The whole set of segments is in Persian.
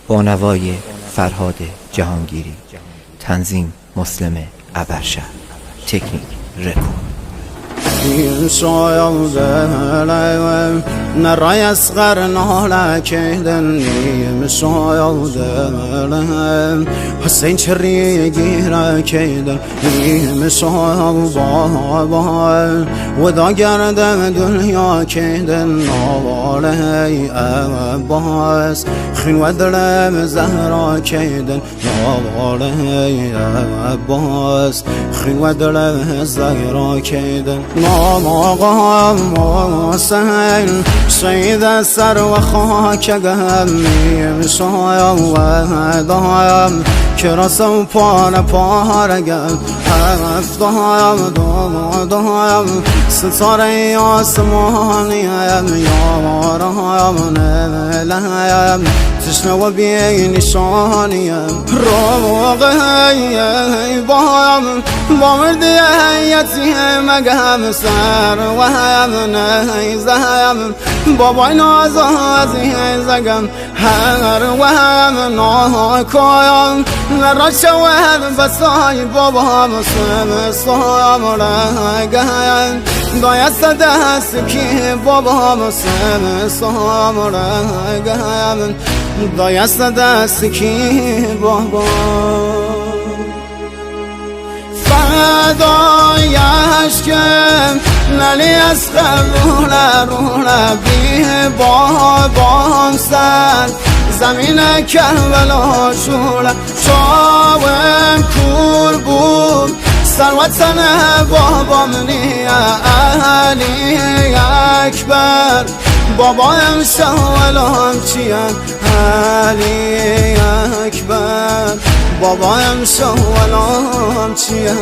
با نوای فرهاد جهانگیری، تنظیم مسلم ابرشهر، تکنیک رکورد. نرای اصغر ناله کهدن مشایده حسین چری گیره کهدن مشایده ودا گردم دنیا کهدن نواله عباس خین و دلم زهرا کهدن نواله عباس خین و دلم زهرا کهدن آقا سهل شید سر و خاک گمیم شایم و دایم کراسم پارگم هفتایم دایم ستاره آسمانیم یارایم نلایم تشنه و بی نشانیم روغی بایم با مردی یتیم مگم سر و هم نیزم بابای نازازی زگم هر و هم ناکایم نرا شود بسای بابا مسلم سایم رگم دایست دست که بابا مسلم سایم رگم دایست دست که بابا فدای عشقم نلی از روله بیه بابام سر زمین کربلا شوله شاوم کور بود سروتن بابام نیه علی اکبر بابایم شوالام چیم علی اکبر بابایم شوالام چیم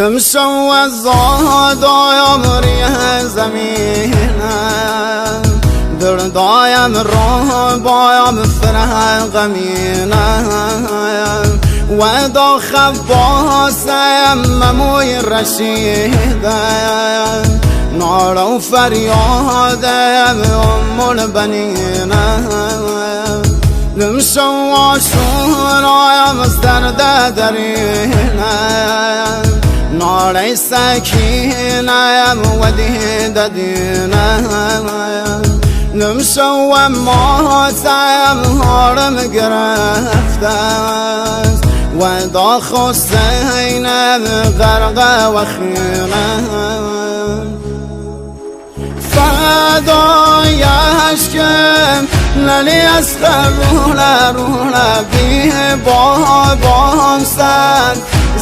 دمشم و زادایم ریه زمینم دردایم راه بایم فرح غمینم و دا خباسم مموی رشیدم نار و فریادم البنینم دمشم و شورایم از درد درینم نار سکینم و دیدینم نمشو و ماتم هارم گرفتم و دا خسینم غرق و خیرم فدای عشقم نلی از روله بیه بابام سر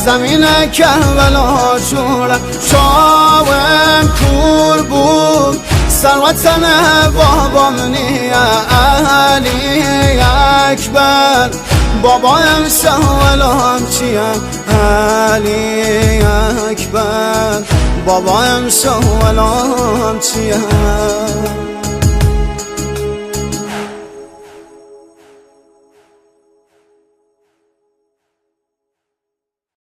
زمین کربلا شوله شاوم کور بود سروتن بابام نیه علی اکبر بابایم شوالام چیم علی اکبر بابایم شوالام چیم